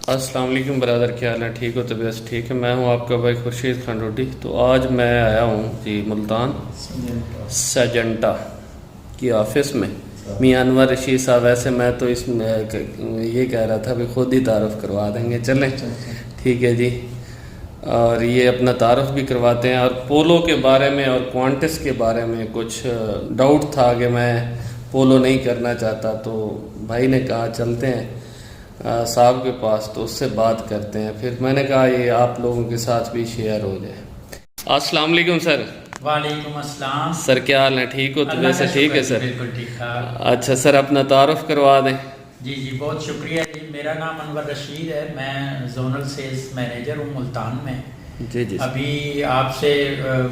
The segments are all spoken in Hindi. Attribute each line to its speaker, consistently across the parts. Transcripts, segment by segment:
Speaker 1: अस्सलाम वालेकुम ब्रदर, क्या हाल है? ठीक हो? तबीयत ठीक है? मैं हूं आपका भाई खुर्शीद खान रोटी। तो आज मैं आया हूं जी मुल्तान सजंटा की ऑफिस में। मियां अनवर रशीद साहब, वैसे मैं तो इसमें ये कह रहा था भी खुद ही तारुफ करवा देंगे, चलें? ठीक है जी। और ये अपना तारुफ भी करवाते हैं, और पोलो के बारे में और क्वांटिस के बारे में कुछ डाउट था कि मैं पोलो नहीं करना चाहता, तो भाई ने कहा चलते हैं साहब के पास, तो उससे बात करते हैं। फिर मैंने कहा ये आप लोगों के साथ भी शेयर हो जाए। अस्सलाम वालेकुम सर।
Speaker 2: वालेकुम अस्सलाम।
Speaker 1: सर क्या हाल है? ठीक हो? तो वैसे ठीक है सर?
Speaker 2: बिल्कुल ठीक ठाक।
Speaker 1: अच्छा सर, अपना तारुफ करवा दें।
Speaker 2: जी जी, बहुत शुक्रिया जी। मेरा नाम अनवर रशीद है, मैं जोनल सेल्स मैनेजर हूँ मुल्तान में।
Speaker 1: जी जी।
Speaker 2: अभी आपसे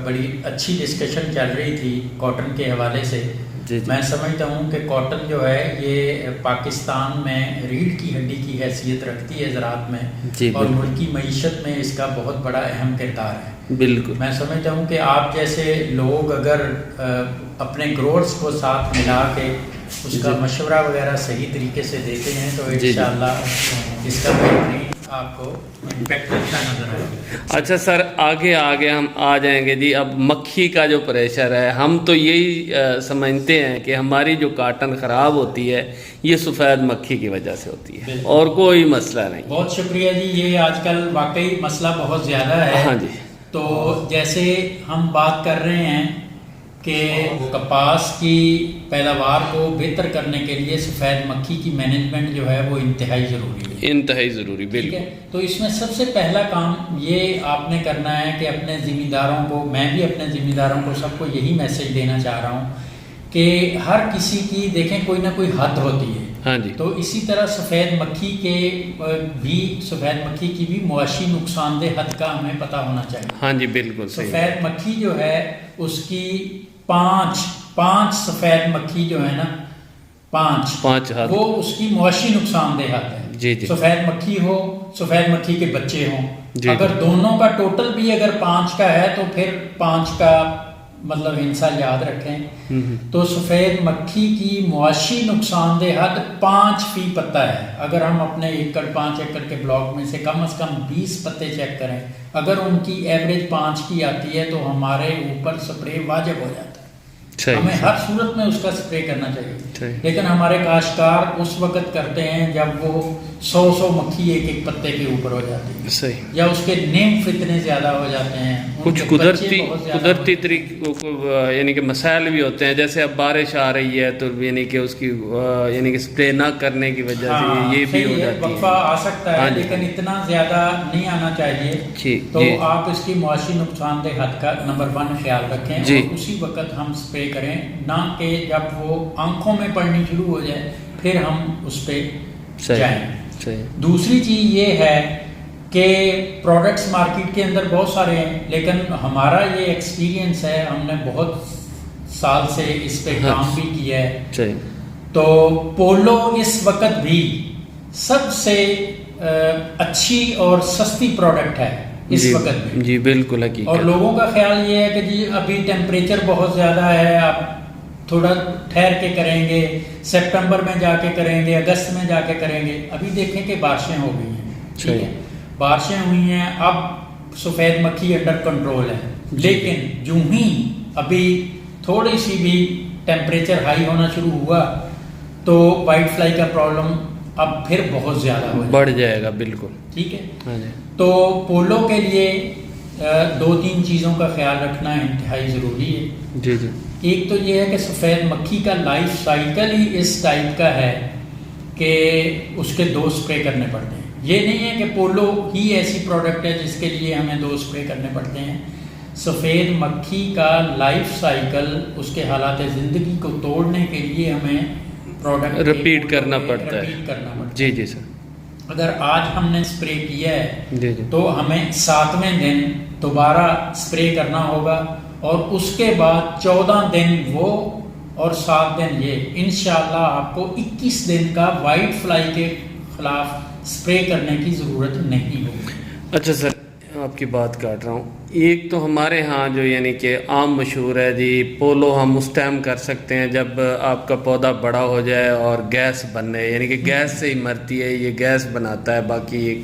Speaker 2: बड़ी अच्छी डिस्कशन चल रही थी कॉटन के हवाले से।
Speaker 1: जी जी।
Speaker 2: मैं समझता हूँ कि कॉटन जो है ये पाकिस्तान में रीढ़ की हड्डी की हैसियत रखती है ज़राअत में
Speaker 1: जी,
Speaker 2: और मुल्की मईशत में इसका बहुत बड़ा अहम किरदार है।
Speaker 1: बिल्कुल।
Speaker 2: मैं समझता हूँ कि आप जैसे लोग अगर अपने ग्रोअर्स को साथ मिला के उसका मशवरा वगैरह सही तरीके से देते हैं तो इंशाअल्लाह इसका बेहतरीन आपको इम्पैक्ट अच्छा नजर आएगा।
Speaker 1: अच्छा सर, आगे आगे हम आ जाएंगे जी। अब मक्खी का जो प्रेशर है, हम तो यही समझते हैं कि हमारी जो काटन ख़राब होती है ये सफ़ेद मक्खी की वजह से होती है, और कोई मसला नहीं।
Speaker 2: बहुत शुक्रिया जी। ये आजकल वाकई मसला बहुत ज़्यादा है।
Speaker 1: हाँ जी।
Speaker 2: तो जैसे हम बात कर रहे हैं कि कपास की पैदावार को बेहतर करने के लिए सफ़ेद मक्खी की मैनेजमेंट जो है वो इंतहाई ज़रूरी है।
Speaker 1: इंतहाई ज़रूरी,
Speaker 2: ठीक
Speaker 1: बिल्कुल।
Speaker 2: है। तो इसमें सबसे पहला काम ये आपने करना है कि अपने ज़िम्मेदारों को, मैं भी अपने ज़िम्मेदारों को सबको यही मैसेज देना चाह रहा हूँ कि हर किसी की देखें कोई ना कोई हद होती है।
Speaker 1: हाँ जी।
Speaker 2: तो इसी तरह सफ़ेद मक्खी के भी, सफ़ेद मक्खी की भी मुआशी नुकसानदेह हद का हमें पता होना चाहिए।
Speaker 1: हाँ जी, बिल्कुल सही।
Speaker 2: सफ़ेद मक्खी जो है उसकी पांच सफ़ेद मक्खी जो है ना, पांच
Speaker 1: हाथ,
Speaker 2: वो उसकी मुआशी नुकसानदेह हद है।
Speaker 1: जी जी।
Speaker 2: सफ़ेद मक्खी हो, सफ़ेद मक्खी के बच्चे हों, अगर
Speaker 1: जी।
Speaker 2: दोनों का टोटल भी अगर 5 का है तो फिर 5 का मतलब हिंसा याद रखें। तो सफ़ेद मक्खी की मुआशी नुकसानदेह हद 5 फी पत्ता है। अगर हम अपने 5 एकड़ के ब्लॉक में से कम 20 पत्ते चेक करें, अगर उनकी एवरेज 5 की आती है तो हमारे ऊपर स्प्रे वाजिब हो जाता है। हमें हर सूरत में उसका स्प्रे करना चाहिए। लेकिन हमारे काश्तकार उस वक्त करते हैं जब वो 100 मक्खी एक पत्ते के ऊपर हो जाती है,
Speaker 1: सही,
Speaker 2: या उसके नेम इतने ज्यादा हो जाते हैं।
Speaker 1: कुछ कुदरती तरीकों को यानी कि मसाइल भी होते हैं, जैसे अब बारिश आ रही है तो यानी कि उसकी यानी कि स्प्रे ना करने की वजह से ये भी हो जाती है।
Speaker 2: वक्फा आ सकता है, लेकिन इतना ज्यादा नहीं आना चाहिए। तो आप इसकी मुआशी नुकसानदेह हद का नंबर 1 ख्याल रखें और उसी वक्त हम स्प्रे करें, ना कि जब वो आंखों में पड़नी शुरू हो जाए फिर हम उस पर जाएं। दूसरी चीज ये है कि प्रोडक्ट्स मार्केट के अंदर बहुत सारे हैं, लेकिन हमारा ये एक्सपीरियंस है, हमने बहुत साल से इस पे काम भी किया है। तो पोलो इस वक्त भी सबसे अच्छी और सस्ती प्रोडक्ट है इस वक्त भी।
Speaker 1: जी बिल्कुल हकीकत।
Speaker 2: और लोगों का ख्याल ये है कि जी अभी टेम्परेचर बहुत ज़्यादा है, आप थोड़ा ठहर के करेंगे, सितंबर में जाके करेंगे, अगस्त में जाके करेंगे। अभी देखें कि बारिशें हो गई हैं, ठीक है, बारिशें हुई हैं, अब सफ़ेद मक्खी अंडर कंट्रोल है। लेकिन जो ही अभी थोड़ी सी भी टेम्परेचर हाई होना शुरू हुआ तो वाइट फ्लाई का प्रॉब्लम अब फिर बहुत ज़्यादा
Speaker 1: बढ़ जाएगा। बिल्कुल
Speaker 2: ठीक है। तो पोलो के लिए 2-3 चीज़ों का ख्याल रखना इंतहाई ज़रूरी है।
Speaker 1: जी जी।
Speaker 2: एक तो ये है कि सफ़ेद मक्खी का लाइफ साइकिल ही इस टाइप का है कि उसके 2 स्प्रे करने पड़ते हैं। ये नहीं है कि पोलो ही ऐसी प्रोडक्ट है जिसके लिए हमें 2 स्प्रे करने पड़ते हैं। सफ़ेद मक्खी का लाइफ साइकिल, उसके हालात ज़िंदगी को तोड़ने के लिए हमें प्रोडक्ट
Speaker 1: रिपीट करना पड़ता है। जी जी सर।
Speaker 2: अगर आज हमने स्प्रे किया है
Speaker 1: जी जी,
Speaker 2: तो हमें 7वें दिन दोबारा स्प्रे करना होगा, और उसके बाद 14 दिन वो और 7 दिन ये। इंशाल्लाह आपको 21 दिन का वाइट फ्लाई के खिलाफ स्प्रे करने की ज़रूरत नहीं होगी।
Speaker 1: अच्छा सर, आपकी बात काट रहा हूँ। एक तो हमारे यहाँ जो यानी कि आम मशहूर है जी, पोलो हम उस टाइम कर सकते हैं जब आपका पौधा बड़ा हो जाए और गैस बने, यानी कि गैस से ही मरती है, ये गैस बनाता है, बाकी ये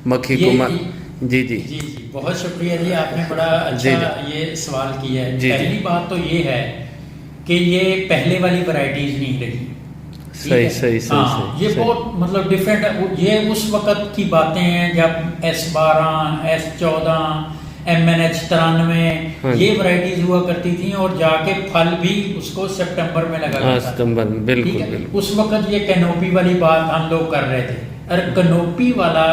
Speaker 1: मक्खी को मर। जी जी
Speaker 2: जी जी, बहुत शुक्रिया जी, आपने बड़ा अच्छा ये सवाल किया है। पहली बात तो ये है कि ये पहले वाली वैरायटीज नहीं रही।
Speaker 1: सही सही सही,
Speaker 2: हाँ, ये बहुत मतलब डिफरेंट है। ये उस वक्त की बातें हैं जब S12, S14, MNH 93 ये वैरायटीज हुआ करती थी, और जाके फल भी उसको सितंबर में लगा करता था।
Speaker 1: सितंबर में, बिल्कुल बिल्कुल।
Speaker 2: उस वक्त ये कैनोपी वाली बात हम लोग कर रहे थे, और कैनोपी वाला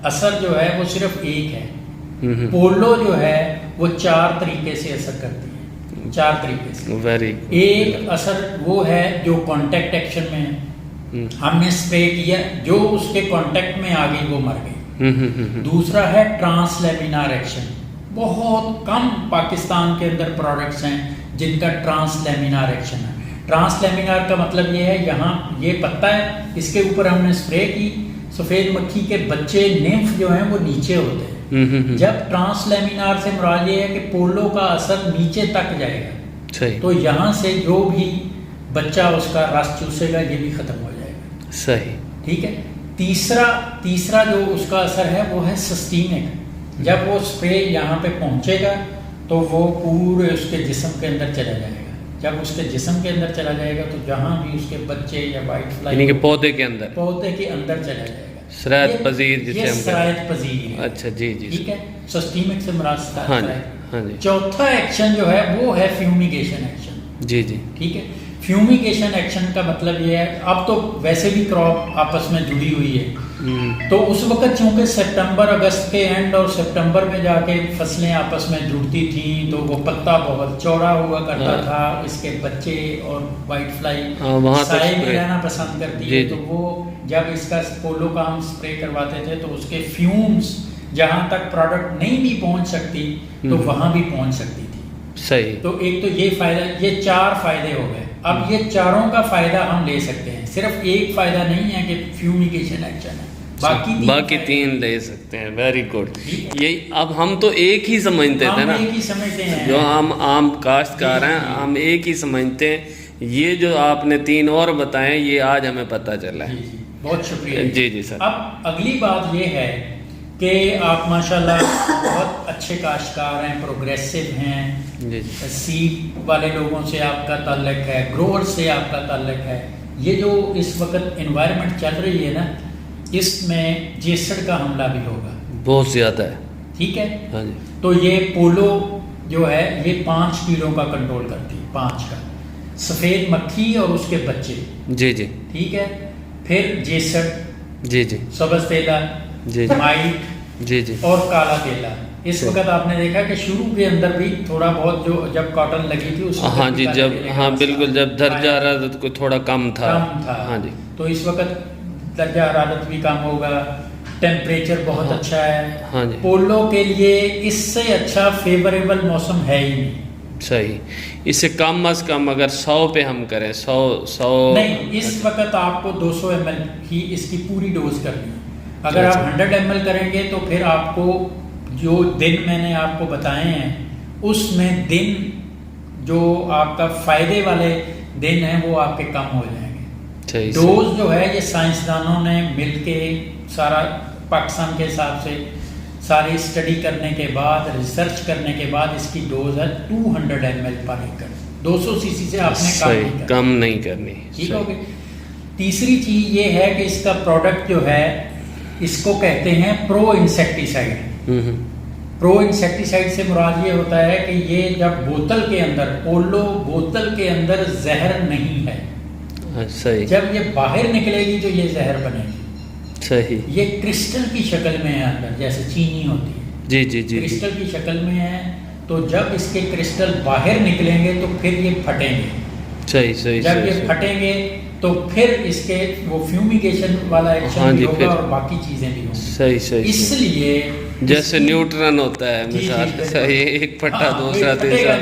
Speaker 2: असर जो है वो सिर्फ एक है। पोलो जो है वो 4 तरीके से असर करती है, 4 तरीके से।
Speaker 1: वेरी
Speaker 2: एक असर वो है जो कांटेक्ट एक्शन में है, हमने स्प्रे किया, जो उसके कांटेक्ट में आ गई वो मर गई। दूसरा है ट्रांसलेमिनार एक्शन। बहुत कम पाकिस्तान के अंदर प्रोडक्ट्स हैं जिनका ट्रांसलेमिनार एक्शन है। ट्रांसलेमिनार का मतलब ये है, यहाँ ये पत्ता है, इसके ऊपर हमने स्प्रे की, सफ़ेद मक्खी के बच्चे निम्फ जो हैं वो नीचे होते हैं। जब ट्रांसलेमिनार से मुराद ये है कि पोलो का असर नीचे तक जाएगा, सही, तो यहाँ से जो भी बच्चा उसका रस चूसेगा ये भी खत्म हो जाएगा।
Speaker 1: सही,
Speaker 2: ठीक है। तीसरा जो उसका असर है वो है सिस्टीमिक। जब वो स्प्रे यहाँ पे पहुँचेगा तो वो पूरे उसके जिस्म के अंदर चला जाएगा। जब उसके जिस्म के अंदर चला जाएगा तो जहाँ भी उसके बच्चे या वाइट फ्लाई,
Speaker 1: यानी कि पौधे के अंदर चला जाएगा। सरायत पजीर जिसे हम
Speaker 2: सरायत पजीर।
Speaker 1: अच्छा जी जी,
Speaker 2: ठीक है। सिस्टीमिक से मुराद है।
Speaker 1: हाँ जी।
Speaker 2: चौथा एक्शन जो है वो है फ्यूमिगेशन एक्शन।
Speaker 1: जी जी,
Speaker 2: ठीक है। फ्यूमिगेशन एक्शन का मतलब ये है, अब तो वैसे भी क्रॉप आपस में जुड़ी हुई है, तो उस वक्त चूंकि सितंबर अगस्त के एंड और सितंबर में जाके फसलें आपस में जुड़ती थी, तो वो पत्ता बहुत चौड़ा हुआ करता था, इसके बच्चे और वाइट फ्लाई साए में रहना पसंद करती है, तो वो जब इसका पोलो का हम स्प्रे करवाते थे तो उसके फ्यूम्स जहाँ तक प्रोडक्ट नहीं भी पहुँच सकती तो वहाँ भी पहुँच सकती थी।
Speaker 1: सही।
Speaker 2: तो एक तो ये फायदा, ये 4 फायदे हो गए। अब ये चारों का फायदा हम ले सकते हैं, सिर्फ एक फायदा नहीं है कि फ्यूमिगेशन एक्शन है, बाकी 3
Speaker 1: ले सकते हैं। Very good. ये अब हम तो एक ही समझते थे ना,
Speaker 2: एक ही समझते हैं,
Speaker 1: जो हम आम काश्तकार हैं हम एक ही समझते हैं। ये जो आपने 3 और बताएं ये आज हमें पता चला है।
Speaker 2: बहुत शुक्रिया।
Speaker 1: जी जी सर।
Speaker 2: अब अगली बात ये है कि आप माशाल्लाह बहुत अच्छे काश्तकार हैं, प्रोग्रेसिव हैं, सीड वाले लोगों से आपका ताल्लुक है, ग्रोअर से आपका ताल्लुक है। ये जो इस वक्त एनवायरनमेंट चल रही है ना, इसमें जेसड़ का हमला भी होगा, बहुत ज़्यादा है। ठीक है। हाँ जी। तो ये पोलो जो है ये 5 कीड़ों का कंट्रोल करती है, 5 का, सफ़ेद मक्खी और उसके बच्चे। जी जी। ठीक है। फिर जेसड़, जी जी, सब्ज़ तेला, जी, माइट, जी जी, और काला तेला। इस वक्त आपने देखा कि शुरू के अंदर भी थोड़ा बहुत जो जब कॉटन लगी थी उस
Speaker 1: हाँ जी, जब हाँ बिल्कुल, जब दर्जा हरारत को थोड़ा कम था। हाँ जी।
Speaker 2: तो इस वक्त दर्जा हरारत भी कम होगा, टेम्परेचर बहुत अच्छा है। हाँ जी। पोलो के लिए इससे अच्छा फेवरेबल मौसम है ही नहीं।
Speaker 1: सही। इससे कम अज कम अगर 100 पे हम करें, 100
Speaker 2: नहीं, इस वक्त आपको 200 ml की इसकी पूरी डोज करनी है। अगर आप 100 ml करेंगे तो फिर आपको जो दिन मैंने आपको बताए हैं उसमें दिन जो आपका फायदे वाले दिन हैं वो आपके कम हो जाएंगे। डोज जो है ये साइंसदानों ने मिलके सारा पाकिस्तान के हिसाब से सारी स्टडी करने के बाद, रिसर्च करने के बाद इसकी डोज है 200 ml पर एकड़। 200 सीसी से आपने कम नहीं करनी। ठीक हो गई। तीसरी चीज ये है कि इसका प्रोडक्ट जो है इसको कहते हैं प्रो इंसेक्टिसाइड। प्रो इंसेक्टिसाइड से मुराद ये होता है कि ये जब बोतल के अंदर, पोलो बोतल के अंदर जहर नहीं है, सही, जब ये बाहर निकलेगी तो ये जहर बनेगी। सही। ये क्रिस्टल की शक्ल में है अंदर, जैसे चीनी होती है। जी जी जी। क्रिस्टल की शक्ल में है, तो जब इसके क्रिस्टल बाहर निकलेंगे तो फिर ये फटेंगे। सही सही। जब ये फटेंगे तो फिर इसके वो फ्यूमिगेशन वाला एक्शन भी होगा और बाकी चीजें भी होंगी। सही सही। इसलिए जैसे न्यूट्रन होता है मिसाल, सही, एक फटा दूसरा तीसरा,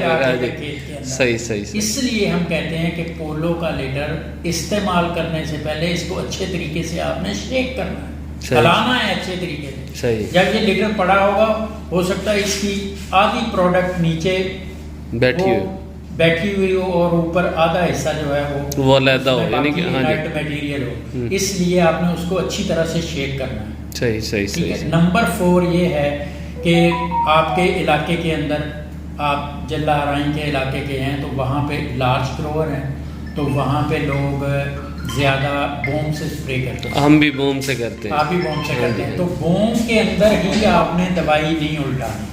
Speaker 2: सही सही। इसलिए हम कहते हैं कि पोलो का लीटर इस्तेमाल करने से पहले इसको अच्छे तरीके से आपने शेक करना है। फैलाना है अच्छे तरीके से।
Speaker 1: सही।
Speaker 2: जब ये लीटर पड़ा होगा, हो सकता है इसकी आधी प्रोडक्ट नीचे बैठी हुई हो और ऊपर आधा हिस्सा जो है वो
Speaker 1: अलग हो, यानी कि
Speaker 2: नेट मटेरियल हो, इसलिए आपने उसको अच्छी तरह से शेक करना है।
Speaker 1: सही सही सही।
Speaker 2: नंबर 4 ये है कि आपके इलाके के अंदर, आप जिला राइन के इलाके के हैं तो वहाँ पे लार्ज ग्रोवर हैं, तो वहाँ पे लोग ज़्यादा बोम से स्प्रे करते हैं।
Speaker 1: हम भी बोम से करते हैं।
Speaker 2: आप भी बोम से करते हैं, तो बोम के अंदर ही आपने दवाई नहीं उल्टानी।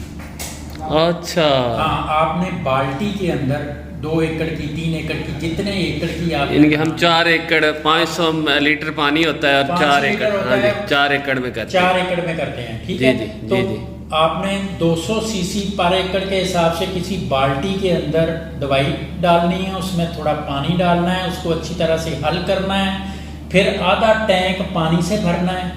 Speaker 1: अच्छा।
Speaker 2: हाँ, आपने बाल्टी के अंदर 2 एकड़ की, 3 एकड़ की, जितने एकड़ की आप,
Speaker 1: यानी कि हम 4 एकड़ 500 लीटर पानी होता है और 4 एकड़, हाँ जी, 4 एकड़ में करते हैं।
Speaker 2: 4 एकड़ में करते हैं, ठीक है। तो आपने 200 सीसी पर एकड़ के हिसाब से किसी बाल्टी के अंदर दवाई डालनी है, उसमें थोड़ा पानी डालना है, उसको अच्छी तरह से हल करना है, फिर आधा टैंक पानी से भरना है,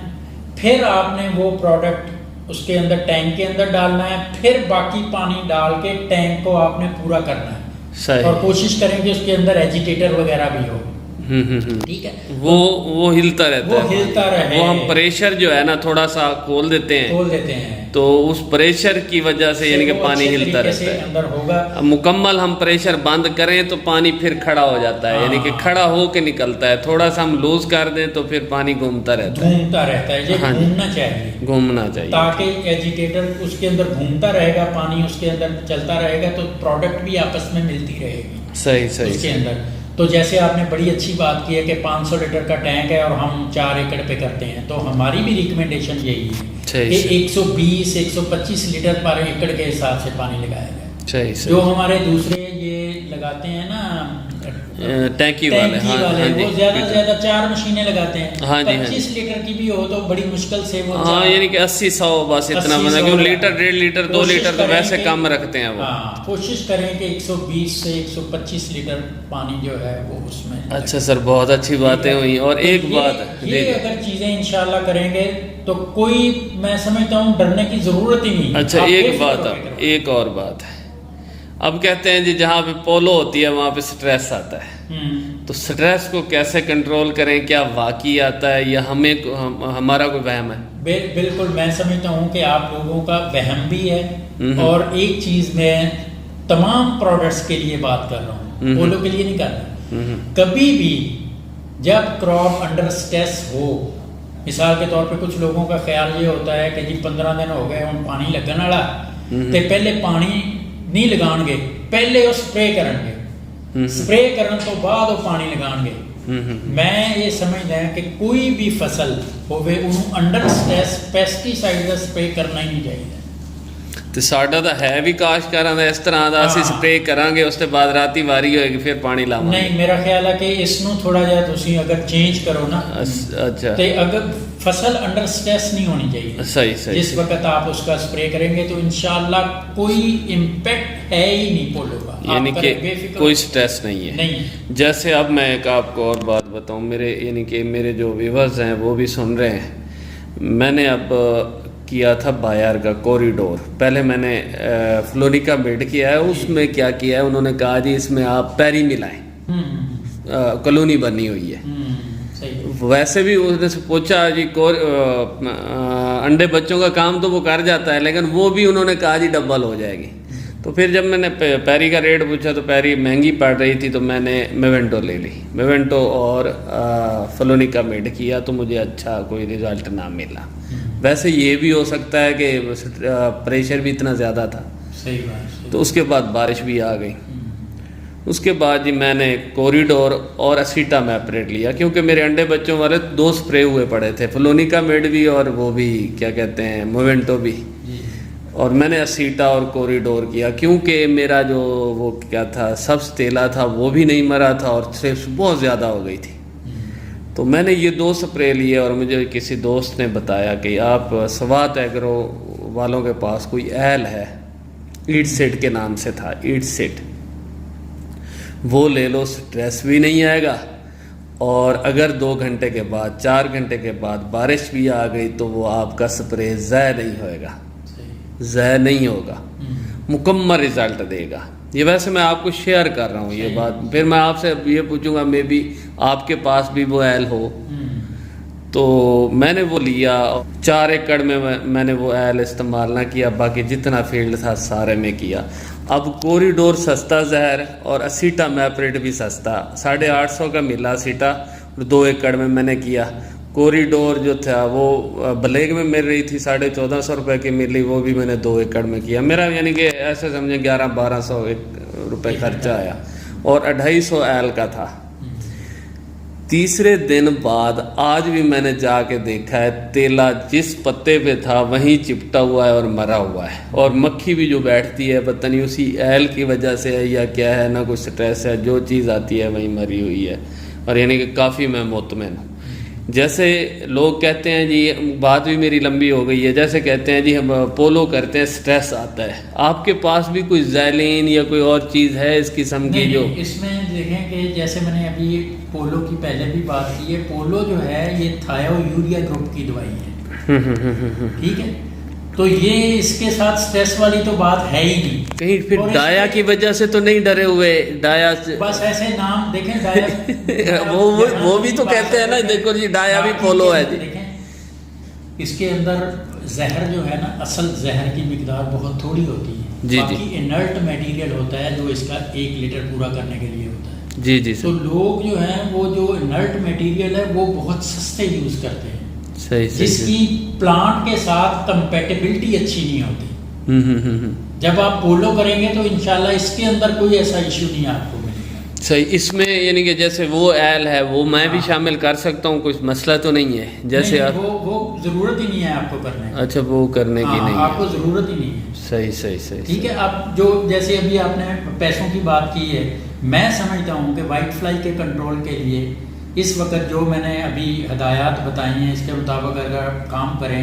Speaker 2: फिर आपने वो प्रोडक्ट उसके अंदर टैंक के अंदर डालना है, फिर बाकी पानी डाल के टैंक को आपने पूरा करना है। और कोशिश करें कि उसके अंदर एजिटेटर वगैरह भी हो, ठीक है।
Speaker 1: वो हिलता रहता है,
Speaker 2: वो हिलता रहे।
Speaker 1: वो हम प्रेशर जो है ना थोड़ा सा खोल देते हैं, तो उस प्रेशर की वजह से यानी कि पानी हिलता रहता है।
Speaker 2: अंदर होगा,
Speaker 1: मुकम्मल हम प्रेशर बंद करें तो पानी फिर खड़ा हो जाता है, यानी कि खड़ा हो के निकलता है। थोड़ा सा हम लूज कर दें तो फिर पानी घूमता रहता है। ये घूमना चाहिए, ताकि एजिटेटर उसके अंदर घूमता रहेगा, पानी उसके अंदर चलता रहेगा, तो प्रोडक्ट भी आपस में मिलती रहेगी। सही सही
Speaker 2: उसके अंदर। तो जैसे आपने बड़ी अच्छी बात की है कि 500 लीटर का टैंक है और हम 4 एकड़ पे करते हैं, तो हमारी भी रिकमेंडेशन यही है कि 120-125 लीटर पर एकड़ के हिसाब से पानी लगाया जाए। जो हमारे दूसरे ये लगाते हैं ना
Speaker 1: टैंकी वाले, हाँ,
Speaker 2: वो ज्यादा से ज्यादा 4 मशीनें लगाते हैं।
Speaker 1: हाँ जी,
Speaker 2: 25 लीटर की भी हो तो बड़ी मुश्किल से वो,
Speaker 1: हाँ, यानी कि 80-100 बस इतना बना, क्योंकि लीटर 1.5 लीटर 2 लीटर तो वैसे कम रखते हैं वो।
Speaker 2: हाँ, कोशिश करें कि 120 से 125 लीटर पानी जो है वो उसमें।
Speaker 1: अच्छा सर, बहुत अच्छी बातें हुई। और एक बात,
Speaker 2: ये अगर चीजें इंशाल्लाह करेंगे तो कोई, मैं समझता हूँ, डरने की जरूरत ही नहीं।
Speaker 1: अच्छा, एक और बात है, अब कहते हैं जी जहाँ पे पोलो होती है वहाँ पे स्ट्रेस आता है, तो स्ट्रेस को कैसे कंट्रोल करें? क्या वाकई आता है या हमारा कोई वहम है?
Speaker 2: बिल्कुल, मैं समझता हूँ कि आप लोगों का वहम भी है। और एक चीज मैं तमाम प्रोडक्ट्स के लिए बात कर रहा हूँ, पोलो के लिए नहीं कर रहा। कभी भी जब क्रॉप अंडर स्ट्रेस हो, मिसाल के तौर पे कुछ लोगों का ख्याल ये होता है कि जी 15 दिन हो गए हम पानी लगन वाला, तो पहले पानी नहीं लगाएंगे, पहले वो स्प्रे करेंगे, स्प्रे करने तो बाद वो पानी लगाएंगे। मैं ये समझदा है कि कोई भी फसल होवे उन्होंने अंडर स्ट्रेस पेस्टिसाइड का स्प्रे करना ही नहीं चाहिए।
Speaker 1: तो साडा तो है भी काश्तकारां दा इस तरह दा, ਅਸੀਂ स्प्रे करांगे उसके बाद राती वारी होएगी फिर पानी लावांगे।
Speaker 2: नहीं, मेरा ख्याल है कि इसनों थोड़ा जिहा तुसी अगर चेंज करो ना,
Speaker 1: अच्छा,
Speaker 2: तो अगर फसल अंडर स्ट्रेस नहीं होनी चाहिए।
Speaker 1: सही सही।
Speaker 2: जिस वक्त आप उसका स्प्रे करेंगे तो इंशाल्लाह कोई इम्पैक्ट है ही नहीं पोलो का,
Speaker 1: यानी कि कोई स्ट्रेस नहीं है। जैसे अब मैं एक आपको और बात बताऊं, मेरे यानी कि मेरे जो व्यूअर्स हैं वो भी सुन रहे हैं। मैंने अब किया था बायर का कॉरिडोर, पहले मैंने फ्लोरिका बेड किया है, उसमें क्या किया है उन्होंने कहा जी इसमें आप पैरी मिलाएं, कॉलोनी बनी हुई है। वैसे भी उसने से पूछा जी अंडे बच्चों का काम तो वो कर जाता है, लेकिन वो भी उन्होंने कहा जी डबल हो जाएगी। तो फिर जब मैंने पैरी का रेट पूछा तो पैरी महंगी पड़ रही थी, तो मैंने मेवेंटो ले ली, मेवेंटो और फ्लोरिका बेड किया, तो मुझे अच्छा कोई रिजल्ट ना मिला। वैसे ये भी हो सकता है कि प्रेशर भी इतना ज़्यादा था।
Speaker 2: सही बात।
Speaker 1: तो उसके बाद बारिश भी आ गई। उसके बाद जी मैंने कॉरिडोर और असीटा मैपरेट लिया, क्योंकि मेरे अंडे बच्चों वाले 2 स्प्रे हुए पड़े थे, फ्लोनिका मेड भी और वो भी क्या कहते हैं मोवेंटो भी, और मैंने असीटा और कॉरिडोर किया, क्योंकि मेरा जो वो क्या था सब्ज तेला था वो भी नहीं मरा था और थ्रिप्स बहुत ज़्यादा हो गई थी। तो मैंने ये 2 स्प्रे लिए और मुझे किसी दोस्त ने बताया कि आप स्वात एग्रो वालों के पास कोई एल है, ईट सेट के नाम से था, ईट सेट, वो ले लो, स्ट्रेस भी नहीं आएगा, और अगर 2 घंटे के बाद 4 घंटे के बाद बारिश भी आ गई तो वो आपका स्प्रे ज़ाया नहीं होएगा, ज़ाया नहीं होगा, मुकम्मल रिज़ल्ट देगा। ये वैसे मैं आपको शेयर कर रहा हूँ ये बात, फिर मैं आपसे ये पूछूंगा मे बी आपके पास भी वो एल हो, तो मैंने वो लिया। 4 एकड़ में मैंने वो एल इस्तेमाल ना किया, बाकी जितना फील्ड था सारे में किया। अब कोरिडोर सस्ता जहर और असीटा मैपरेट भी सस्ता, 850 का मिला असीटा, 2 एकड़ में मैंने किया। कोरिडोर जो था वो ब्लैक में मिल रही थी, 1450 रुपये की मिली, वो भी मैंने 2 एकड़ में किया। मेरा यानी कि ऐसे समझे 1100-1200 रुपये खर्चा आया और 250 एल का था। तीसरे दिन बाद आज भी मैंने जाके देखा है, तेला जिस पत्ते पे था वहीं चिपटा हुआ है और मरा हुआ है, और मक्खी भी जो बैठती है पता नहीं उसी एल की वजह से है या क्या है, ना कुछ स्ट्रेस है, जो चीज़ आती है वहीं मरी हुई है। और यानी कि काफ़ी मैं मुतमिन हूँ। जैसे लोग कहते हैं जी, बात भी मेरी लंबी हो गई है, जैसे कहते हैं जी हम पोलो करते हैं स्ट्रेस आता है, आपके पास भी कोई ज़ैलीन या कोई और चीज़ है इस किस्म की? जो
Speaker 2: इसमें देखें कि जैसे मैंने अभी पोलो की पहले भी बात की है, पोलो जो है ये थायोयूरिया ग्रुप की दवाई है, ठीक है। तो ये इसके साथ स्ट्रेस वाली तो बात है ही नहीं।
Speaker 1: कहीं फिर डाया की वजह से तो नहीं डरे हुए? डाया से
Speaker 2: बस ऐसे नाम देखें, डाया
Speaker 1: वो भी तो कहते हैं ना, देखो जी डाया भी पोलो है जी।
Speaker 2: देखें इसके अंदर जहर जो है ना, असल जहर की मिकदार बहुत थोड़ी होती है
Speaker 1: जी,
Speaker 2: बाकी इनर्ट मटेरियल होता है जो इसका 1 लीटर पूरा करने के लिए होता है।
Speaker 1: जी जी।
Speaker 2: तो लोग जो हैं वो जो इनर्ट मटेरियल है वो बहुत सस्ते यूज करते हैं,
Speaker 1: सही,
Speaker 2: जिसकी प्लांट के साथ कंपैटिबिलिटी अच्छी नहीं होती। जब आप पोलो करेंगे तो इंशाल्लाह इसके अंदर कोई ऐसा इश्यू नहीं आपको मिलेगा।
Speaker 1: सही। इसमें यानी कि जैसे वो एल है वो मैं भी शामिल कर सकता हूँ, कुछ मसला तो नहीं है? जैसे
Speaker 2: नहीं, वो जरूरत ही नहीं है आपको करने की।
Speaker 1: अच्छा, वो करने की नहीं
Speaker 2: आपको जरूरत ही नहीं है।
Speaker 1: सही सही सही,
Speaker 2: ठीक है। आप जो जैसे अभी आपने पैसों की बात की है, मैं समझता हूँ कि वाइट फ्लाई के कंट्रोल के लिए इस वक्त जो मैंने अभी हिदायत बताई हैं इसके मुताबिक अगर आप काम करें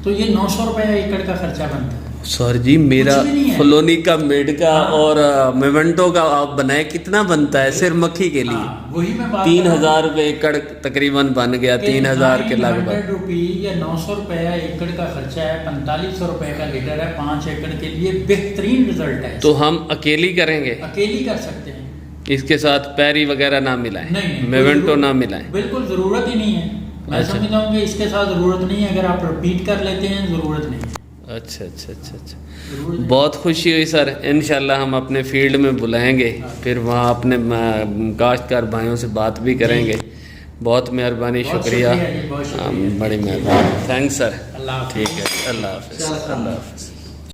Speaker 2: तो ये 900 रुपये एकड़ का खर्चा बनता है।
Speaker 1: सर जी मेरा फ्लोनी का मेड का और मेवेंटो का आप बनाए कितना बनता है सिर्फ मक्खी के लिए?
Speaker 2: वही मैं बात
Speaker 1: 3000 रुपये एकड़ तकरीबन बन गया, 3000 के लगभग।
Speaker 2: या 900 रुपया एकड़ का खर्चा है, 4500 रुपये का लीटर है, 5 एकड़ के लिए बेहतरीन रिजल्ट है।
Speaker 1: तो हम अकेली करेंगे?
Speaker 2: अकेली कर सकते हैं,
Speaker 1: इसके साथ पैरी वगैरह ना मिलाएं?
Speaker 2: नहीं,
Speaker 1: मेवेंटो ना मिलाएं?
Speaker 2: बिल्कुल ज़रूरत ही नहीं है। मैं समझता हूँ कि इसके साथ ज़रूरत नहीं है, अगर आप रिपीट कर लेते हैं ज़रूरत नहीं।
Speaker 1: अच्छा अच्छा अच्छा अच्छा, बहुत खुशी हुई सर। इंशाल्लाह हम अपने फील्ड में बुलाएंगे, फिर वहाँ अपने काश्तकार भाइयों से बात भी करेंगे। बहुत मेहरबानी, शुक्रिया, बड़ी मेहरबानी, थैंक्स सर।
Speaker 2: अल्लाह
Speaker 1: ठीक है, अल्लाह हाफ़िज़।